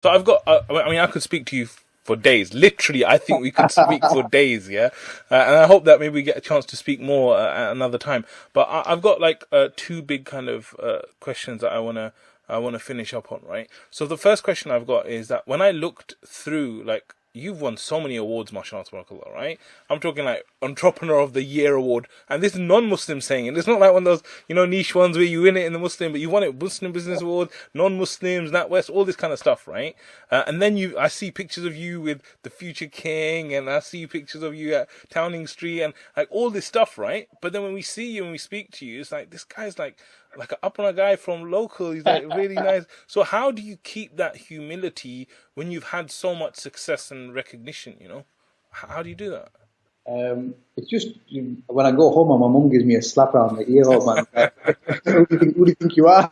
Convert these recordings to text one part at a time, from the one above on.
So I've got, I mean, I could speak to you for days. Literally, I think we could speak for days, yeah? And I hope that maybe we get a chance to speak more at another time. But I've got like two big kind of questions that I wanna finish up on, right? So the first question I've got is that when I looked through, like, you've won so many awards, mashallah, tabarakallah, right? I'm talking like Entrepreneur of the Year award, and this is non-Muslim saying it. It's not like one of those, niche ones where you win it in the Muslim, but you won it Muslim Business Award, non-Muslims, NatWest, all this kind of stuff, right? And then I see pictures of you with the Future King, and I see pictures of you at Towning Street, and like all this stuff, right? But then when we see you and we speak to you, it's like this guy's like an up on a guy from local. He's like really nice. So how do you keep that humility when you've had so much success and recognition? How do you do that? It's just when I go home and my mum gives me a slap around the ear, oh man, like, who do you think you are?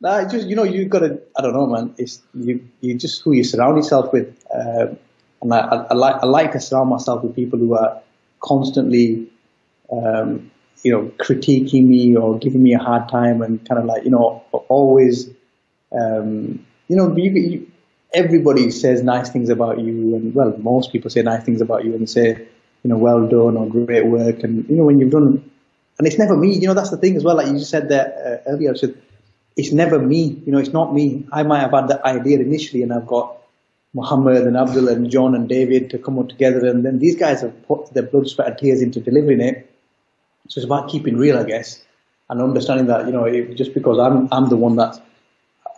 Nah, it's just you've got to. I don't know, man. It's you just who you surround yourself with, and I like to surround myself with people who are constantly, critiquing me or giving me a hard time, and kind of like always, everybody says nice things about you, and well, most people say nice things about you and say, well done or great work, and when you've done, and it's never me. That's the thing as well. Like you just said that earlier, I said it's never me. It's not me. I might have had that idea initially, and I've got Mohammad and Abdul and John and David to come up together, and then these guys have put their blood, sweat, and tears into delivering it. So it's about keeping real, I guess, and understanding that just because I'm the one that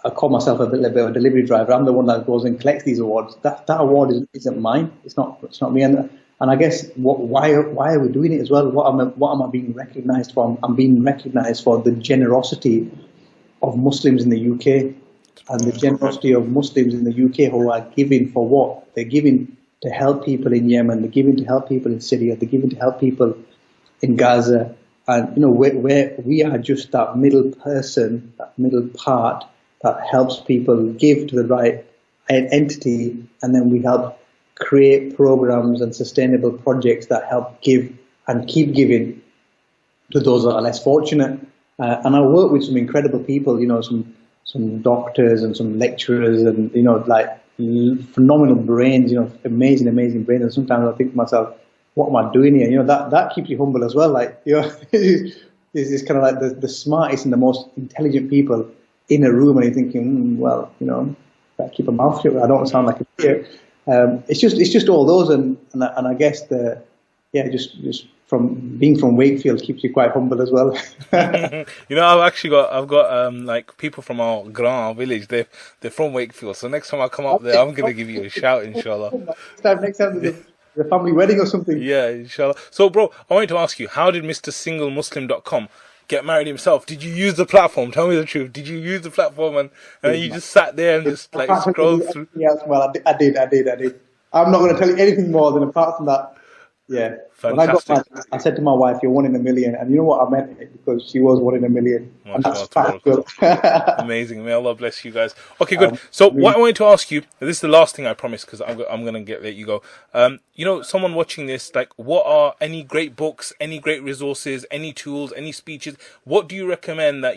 I call myself a bit of a delivery driver. I'm the one that goes and collects these awards. That award isn't mine. It's not me. And I guess why are we doing it as well? What am I being recognised for? I'm being recognised for the generosity of Muslims in the UK, and the generosity of Muslims in the UK who are giving for what? They're giving to help people in Yemen. They're giving to help people in Syria. They're giving to help people in Gaza. And where we are just that middle person, that middle part that helps people give to the right entity, and then we help create programs and sustainable projects that help give and keep giving to those that are less fortunate. And I work with some incredible people, some doctors and some lecturers, and like phenomenal brains, amazing brains. And sometimes I think to myself, what am I doing here? That keeps you humble as well. Like this kind of like the smartest and the most intelligent people in a room, and you're thinking, better keep a mouth shut. I don't sound like a idiot. It's just all those, and I guess just from being from Wakefield keeps you quite humble as well. I've got like people from our village. They're from Wakefield. So next time I come up there, I'm gonna give you a shout, inshallah. Next time there's a family wedding or something. Yeah, inshallah. So, bro, I wanted to ask you, how did MrSingleMuslim.com get married himself? Did you use the platform? Tell me the truth. Did you use the platform and you just sat there and just like scrolled through? Yes, well, I did. I'm not going to tell you anything more than apart from that. Yeah. Fantastic. When I got married, I said to my wife, "You're one in a million," and you know what I meant it because she was one in a million. And that's factual. Amazing. May Allah bless you guys. Okay, good. So what I wanted to ask you, this is the last thing I promise because I'm going to let you go. Someone watching this, like, what are any great books, any great resources, any tools, any speeches? What do you recommend that,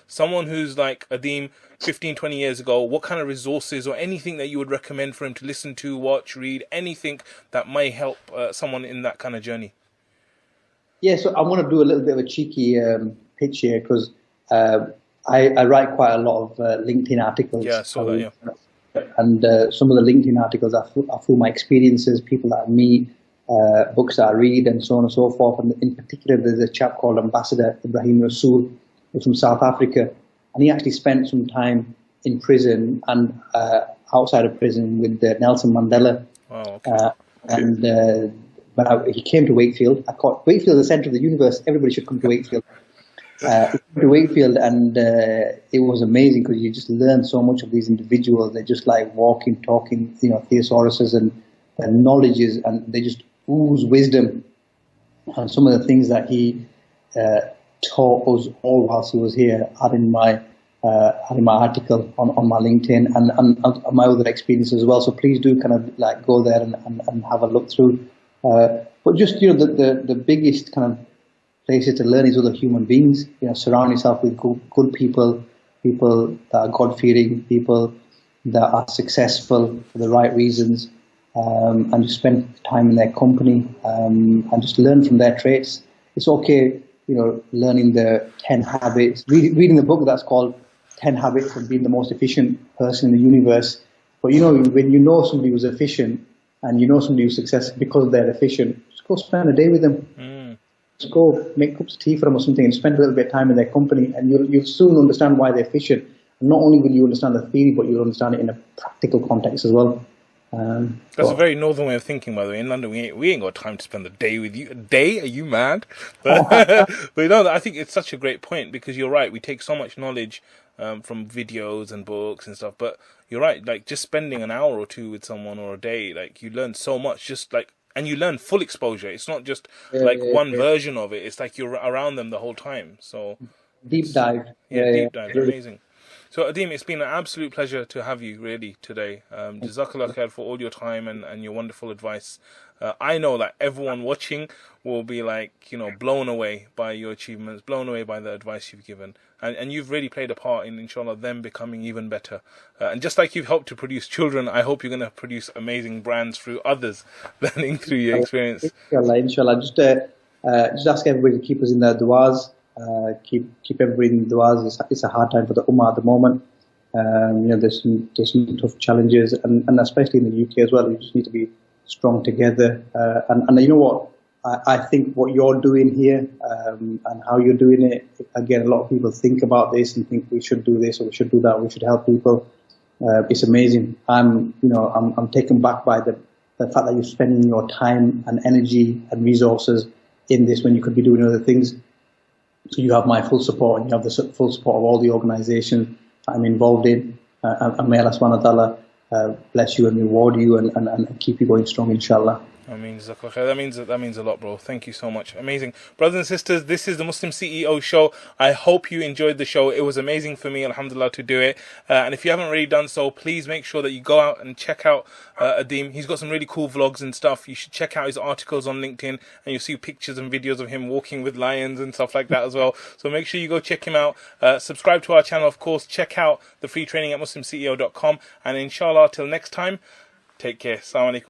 someone who's like Adeem 15, 20 years ago, what kind of resources or anything that you would recommend for him to listen to, watch, read, anything that may help someone in that kind of journey? Yeah, so I want to do a little bit of a cheeky pitch here because I write quite a lot of LinkedIn articles. Yeah, I saw that, yeah. And some of the LinkedIn articles are full of my experiences, people that I meet, books that I read, and so on and so forth. And in particular, there's a chap called Ambassador Ibrahim Rasool, who's from South Africa. And he actually spent some time in prison and outside of prison with Nelson Mandela. Oh, okay. When he came to Wakefield, I called Wakefield the centre of the universe. Everybody should come to Wakefield. He came to Wakefield, and it was amazing because you just learn so much of these individuals. They're just like walking, talking, thesauruses, and their knowledges, and they just ooze wisdom. And some of the things that he taught us all whilst he was here are in my article on my LinkedIn and my other experiences as well. So please do kind of like go there and have a look through. But just the biggest kind of places to learn is other human beings. Surround yourself with good people that are God-fearing, people that are successful for the right reasons, and just spend time in their company, and just learn from their traits. It's okay, learning the 10 habits, reading the book that's called 10 Habits of Being the Most Efficient Person in the Universe. But when you know somebody who's efficient and you know somebody who's successful because they're efficient, just go spend a day with them. Just go make cups of tea for them or something and spend a little bit of time in their company, and you'll soon understand why they're efficient. And not only will you understand the theory, but you'll understand it in a practical context as well. That's a very northern way of thinking, by the way. In London, we ain't got time to spend a day with you. A day? Are you mad? But I think it's such a great point, because you're right. We take so much knowledge from videos and books and stuff, but you're right. Like, just spending an hour or two with someone, or a day, like, you learn so much. And you learn full exposure. It's not just one version of it. It's like you're around them the whole time. So deep dive. Deep dive. Amazing. So, Adim, it's been an absolute pleasure to have you, really, today. Jazakallah khair for all your time and your wonderful advice. I know that everyone watching will be, blown away by your achievements, blown away by the advice you've given. And you've really played a part in, inshallah, them becoming even better. And just like you've helped to produce children, I hope you're going to produce amazing brands through others, learning through your experience. Inshallah. Just ask everybody to keep us in their du'as. Keep everybody in du'as. It's a hard time for the ummah at the moment. There's some tough challenges, and especially in the UK as well. We just need to be strong together. And you know what? I think what you're doing here, and how you're doing it, again, a lot of people think about this and think we should do this or we should do that, we should help people. It's amazing. I'm taken back by the fact that you're spending your time and energy and resources in this when you could be doing other things. So you have my full support, and you have the full support of all the organisations I'm involved in. And may Allah subhanahu wa ta'ala bless you and reward you and keep you going strong, inshallah. That means a lot, bro. Thank you so much. Amazing. Brothers and sisters, this is the Muslim CEO show. I hope you enjoyed the show. It was amazing for me, alhamdulillah, to do it. And if you haven't already done so, please make sure that you go out and check out Adim. He's got some really cool vlogs and stuff. You should check out his articles on LinkedIn, and you'll see pictures and videos of him walking with lions and stuff like that as well. So make sure you go check him out. Subscribe to our channel, of course. Check out the free training at muslimceo.com. And inshallah, till next time, take care. Assalamu alaikum.